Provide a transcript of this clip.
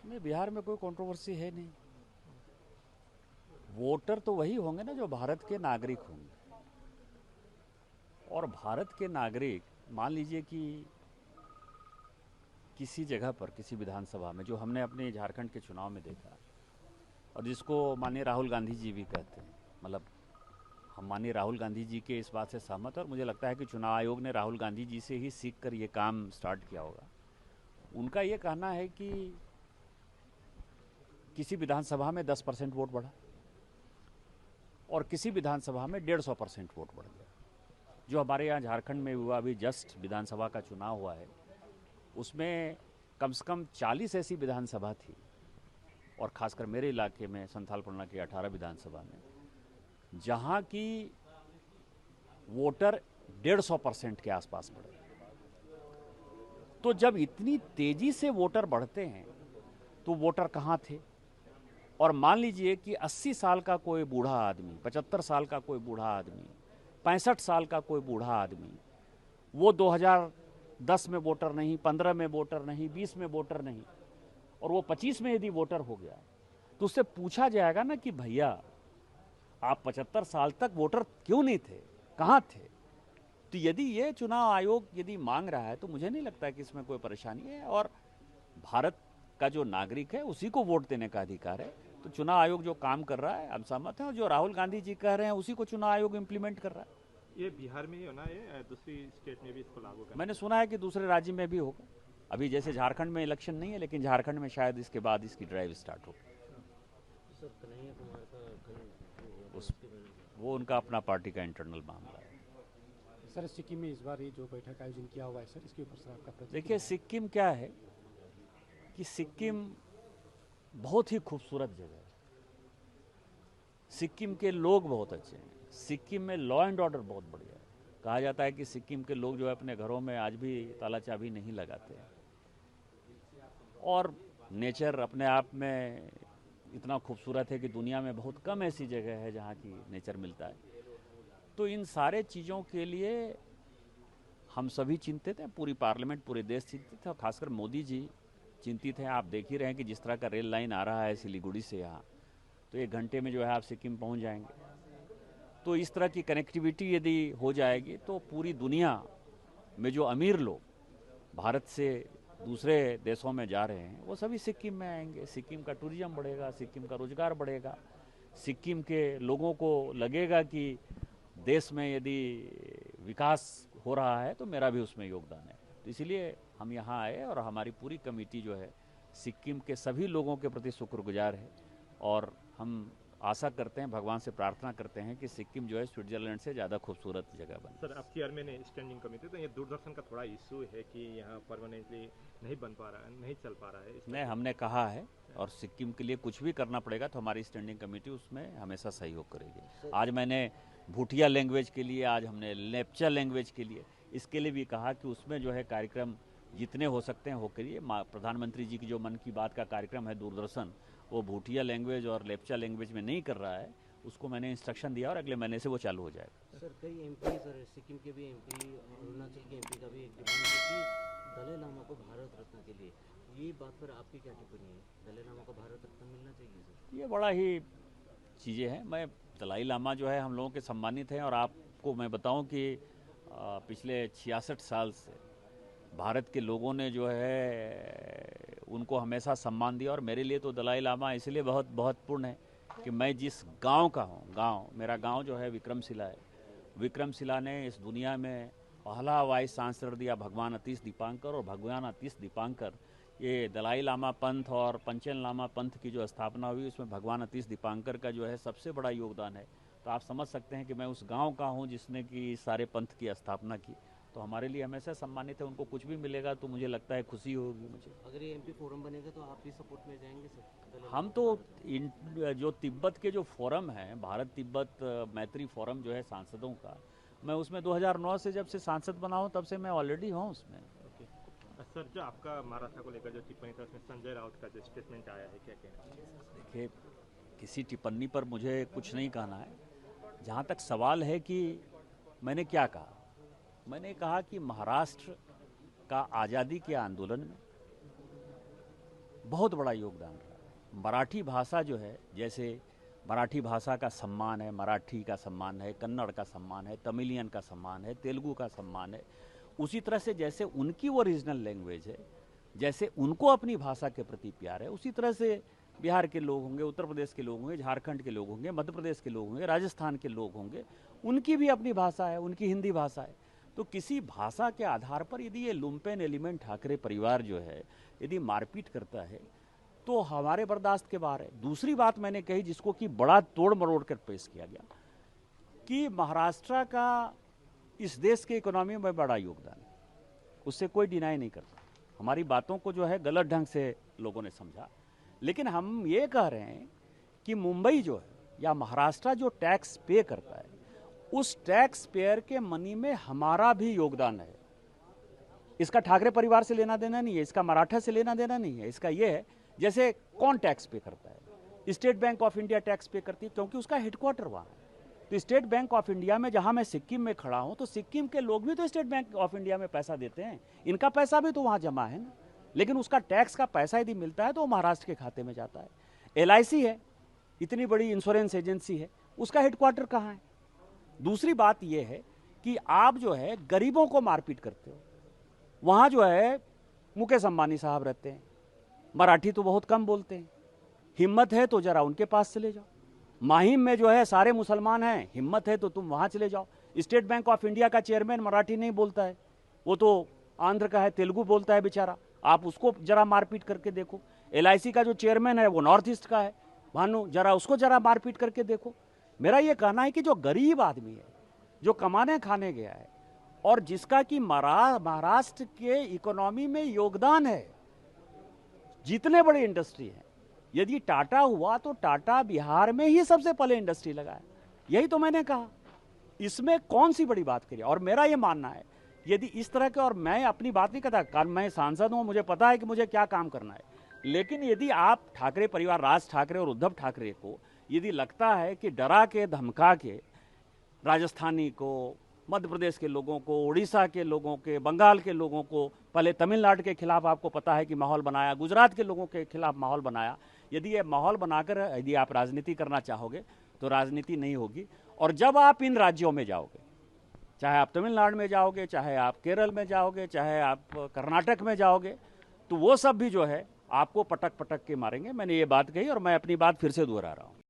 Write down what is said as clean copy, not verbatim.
नहीं, बिहार में कोई कंट्रोवर्सी है नहीं। वोटर तो वही होंगे ना जो भारत के नागरिक होंगे। और भारत के नागरिक, मान लीजिए कि किसी जगह पर, किसी विधानसभा में, जो हमने अपने झारखंड के चुनाव में देखा, और जिसको माननीय राहुल गांधी जी भी कहते हैं, मतलब हम माननीय राहुल गांधी जी के इस बात से सहमत हैं, और मुझे लगता है कि चुनाव आयोग ने राहुल गांधी जी से ही सीख कर ये काम स्टार्ट किया होगा। उनका ये कहना है कि किसी विधानसभा में 10% वोट बढ़ा और किसी विधानसभा में 150% वोट बढ़ गया। जो हमारे यहाँ झारखंड में हुआ, अभी जस्ट विधानसभा का चुनाव हुआ है, उसमें कम से कम 40 ऐसी विधानसभा थी, और खासकर मेरे इलाके में संथाल परगना की 18 विधानसभा में, जहाँ की वोटर 150% के आसपास बढ़े। तो जब इतनी तेजी से वोटर बढ़ते हैं तो वोटर कहाँ थे? और मान लीजिए कि 80 साल का कोई बूढ़ा आदमी, 75 साल का कोई बूढ़ा आदमी, 65 साल का कोई बूढ़ा आदमी, वो 2010 में वोटर नहीं, 15 में वोटर नहीं, 20 में वोटर नहीं, और वो 25 में यदि वोटर हो गया, तो उससे पूछा जाएगा ना कि भैया आप 75 साल तक वोटर क्यों नहीं थे, कहाँ थे? तो यदि ये चुनाव आयोग यदि मांग रहा है तो मुझे नहीं लगता कि इसमें कोई परेशानी है, और भारत का जो नागरिक है उसी को वोट देने का अधिकार है। तो चुनाव आयोग जो काम कर रहा है हम सहमत हैं, और जो राहुल गांधी जी कह रहे हैं उसी को चुनाव आयोग इम्प्लीमेंट कर रहा है। ये बिहार में ही होना है, दूसरी स्टेट में भी इसको लागू करना? मैंने सुना है कि दूसरे राज्य में भी होगा। अभी जैसे झारखंड में इलेक्शन नहीं है, लेकिन झारखंड में शायद इसके बाद इसकी ड्राइव स्टार्ट हो। सर, कन्हैया कुमार का कल उस वो उनका अपना पार्टी का इंटरनल मामला है। सर, सिक्किम में इस बार ये जो बैठक आयोजन किया हुआ है सर, इसके ऊपर सर आपका प्रतिक्रिया? देखिए, सिक्किम क्या है कि सिक्किम बहुत ही खूबसूरत जगह है। सिक्किम के लोग बहुत अच्छे हैं। सिक्किम में लॉ एंड ऑर्डर बहुत बढ़िया है। कहा जाता है कि सिक्किम के लोग जो है अपने घरों में आज भी ताला चाबी नहीं लगाते हैं, और नेचर अपने आप में इतना खूबसूरत है कि दुनिया में बहुत कम ऐसी जगह है जहाँ की नेचर मिलता है। तो इन सारे चीज़ों के लिए हम सभी चिंतित हैं, पूरी पार्लियामेंट, पूरे देश चिंतित है, और खासकर मोदी जी चिंतित हैं। आप देख ही रहे हैं कि जिस तरह का रेल लाइन आ रहा है सिलीगुड़ी से यहाँ, तो 1 घंटे में जो है आप सिक्किम पहुँच जाएंगे। तो इस तरह की कनेक्टिविटी यदि हो जाएगी तो पूरी दुनिया में जो अमीर लोग भारत से दूसरे देशों में जा रहे हैं वो सभी सिक्किम में आएंगे। सिक्किम का टूरिज्म बढ़ेगा, सिक्किम का रोजगार बढ़ेगा, सिक्किम के लोगों को लगेगा कि देश में यदि विकास हो रहा है तो मेरा भी उसमें योगदान है। तो इसलिए हम यहाँ आए, और हमारी पूरी कमेटी जो है सिक्किम के सभी लोगों के प्रति शुक्रगुजार है, और हम आशा करते हैं, भगवान से प्रार्थना करते हैं कि सिक्किम जो है स्विट्जरलैंड से ज़्यादा खूबसूरत जगह बने। सर, आपके चेयरमैन है स्टैंडिंग कमेटी, तो ये दूरदर्शन का थोड़ा इशू है कि यहाँ परमानेंटली नहीं बन पा रहा है, नहीं चल पा रहा है। नहीं, हमने कहा है, और सिक्किम के लिए कुछ भी करना पड़ेगा तो हमारी स्टैंडिंग कमेटी उसमें हमेशा सहयोग करेगी। आज मैंने भूटिया लैंग्वेज के लिए, आज हमने लेप्चा लैंग्वेज के लिए, इसके लिए भी कहा कि उसमें जो है कार्यक्रम जितने हो सकते हैं हो करिए। प्रधानमंत्री जी की जो मन की बात का कार्यक्रम है दूरदर्शन, वो भूटिया लैंग्वेज और लेप्चा लैंग्वेज में नहीं कर रहा है, उसको मैंने इंस्ट्रक्शन दिया और अगले महीने से वो चालू हो जाएगा। सर, कई एमपी, सर सिक्किम के भी एमपी, अरुणाचल के एमपी का भी एक डिमांड है कि दलाई लामा को भारत रत्न के लिए, ये बात पर आपकी क्या टिप्पणी है? दलाई लामा को भारत रत्न मिलना चाहिए सर? ये बड़ा ही चीज़ें हैं। मैं दलाई लामा जो है हम लोगों के सम्मानित हैं, और आपको मैं बताऊं कि पिछले 66 साल से भारत के लोगों ने जो है उनको हमेशा सम्मान दिया, और मेरे लिए तो दलाई लामा इसलिए बहुत महत्वपूर्ण है कि मैं जिस गांव का हूँ, मेरा गांव जो है विक्रमशिला है। विक्रमशिला ने इस दुनिया में पहला वाइस चांसलर दिया भगवान अतीश दीपांकर, और भगवान अतीश दीपांकर, ये दलाई लामा पंथ और पंचेन लामा पंथ की जो स्थापना हुई उसमें भगवान अतीश दीपांकर का जो है सबसे बड़ा योगदान है। तो आप समझ सकते हैं कि मैं उस गांव का हूं जिसने कि सारे पंथ की स्थापना की, तो हमारे लिए हमेशा सम्मानित है। उनको कुछ भी मिलेगा तो मुझे लगता है खुशी होगी मुझे। अगर ये एमपी फोरम बनेगा तो आप भी सपोर्ट में जाएंगे सर? हम तो जो तिब्बत के जो फोरम है, भारत तिब्बत मैत्री फोरम जो है सांसदों का, मैं उसमें 2009 से जब से सांसद बना हूँ तब से मैं ऑलरेडी हूँ उसमें। सर, जो आपका महाराष्ट्र को लेकर जो टिप्पणी था उसमें संजय राउत का जो स्टेटमेंट आया है, क्या कहना है? देखिए, किसी टिप्पणी पर मुझे कुछ नहीं कहना है। जहाँ तक सवाल है कि मैंने क्या कहा, मैंने कहा कि महाराष्ट्र का आज़ादी के आंदोलन में बहुत बड़ा योगदान रहा है। मराठी भाषा जो है, जैसे मराठी भाषा का सम्मान है, मराठी का सम्मान है, कन्नड़ का सम्मान है, तमिलियन का सम्मान है, तेलुगु का सम्मान है, उसी तरह से जैसे उनकी वो रीजनल लैंग्वेज है, जैसे उनको अपनी भाषा के प्रति प्यार है, उसी तरह से बिहार के लोग होंगे, उत्तर प्रदेश के लोग होंगे, झारखंड के लोग होंगे, मध्य प्रदेश के लोग होंगे, राजस्थान के लोग होंगे, उनकी भी अपनी भाषा है, उनकी हिंदी भाषा है। तो किसी भाषा के आधार पर यदि ये लुम्पेन एलिमेंट ठाकरे परिवार जो है यदि मारपीट करता है तो हमारे बर्दाश्त के बाहर है। दूसरी बात मैंने कही जिसको कि बड़ा तोड़ मरोड़ कर पेश किया गया कि महाराष्ट्र का इस देश के इकोनॉमी में बड़ा योगदान है, उससे कोई डिनाई नहीं करता। हमारी बातों को जो है गलत ढंग से लोगों ने समझा, लेकिन हम ये कह रहे हैं कि मुंबई जो है या महाराष्ट्र जो टैक्स पे करता है उस टैक्स पेयर के मनी में हमारा भी योगदान है। इसका ठाकरे परिवार से लेना देना नहीं है, इसका मराठा से लेना देना नहीं है। इसका ये है जैसे कौन टैक्स पे करता है, state bank of India tax पे करती है क्योंकि उसका हेडक्वार्टर वहाँ है। तो स्टेट बैंक ऑफ इंडिया में जहाँ मैं सिक्किम में खड़ा हूँ तो सिक्किम के लोग भी तो स्टेट बैंक ऑफ इंडिया में पैसा देते हैं, इनका पैसा भी तो वहाँ जमा है ना। लेकिन उसका टैक्स का पैसा यदि मिलता है तो वो महाराष्ट्र के खाते में जाता है। LIC है, इतनी बड़ी इंश्योरेंस एजेंसी है, उसका हेडक्वार्टर कहाँ है। दूसरी बात यह है कि आप जो है गरीबों को मारपीट करते हो। वहाँ जो है मुकेश अंबानी साहब रहते हैं, मराठी तो बहुत कम बोलते हैं, हिम्मत है तो जरा उनके पास चले जाओ। माहिम में जो है सारे मुसलमान हैं, हिम्मत है तो तुम वहाँ चले जाओ। स्टेट बैंक ऑफ इंडिया का चेयरमैन मराठी नहीं बोलता है, वो तो आंध्र का है, तेलुगु बोलता है बेचारा, आप उसको जरा मारपीट करके देखो। LIC का जो चेयरमैन है वो नॉर्थ ईस्ट का है, भानु जरा उसको जरा मारपीट करके देखो। मेरा ये कहना है कि जो गरीब आदमी है, जो कमाने खाने गया है और जिसका कि महाराष्ट्र के इकोनॉमी में योगदान है, जितने बड़े इंडस्ट्री हैं, यदि टाटा हुआ तो टाटा बिहार में ही सबसे पहले इंडस्ट्री लगाया। यही तो मैंने कहा, इसमें कौन सी बड़ी बात करी। और मेरा ये मानना है यदि इस तरह के, और मैं अपनी बात नहीं करता, कारण मैं सांसद हूं, मुझे पता है कि मुझे क्या काम करना है, लेकिन यदि आप ठाकरे परिवार, राज ठाकरे और उद्धव ठाकरे को यदि लगता है कि डरा के धमका के राजस्थानी को, मध्य प्रदेश के लोगों को, उड़ीसा के लोगों के, बंगाल के लोगों को, पहले तमिलनाडु के खिलाफ आपको पता है कि माहौल बनाया, गुजरात के लोगों के खिलाफ माहौल बनाया, यदि ये माहौल बनाकर यदि आप राजनीति करना चाहोगे तो राजनीति नहीं होगी। और जब आप इन राज्यों में जाओगे, चाहे आप तमिलनाडु में जाओगे, चाहे आप केरल में जाओगे, चाहे आप कर्नाटक में जाओगे, तो वो सब भी जो है आपको पटक पटक के मारेंगे। मैंने ये बात कही और मैं अपनी बात फिर से दोहरा रहा हूँ।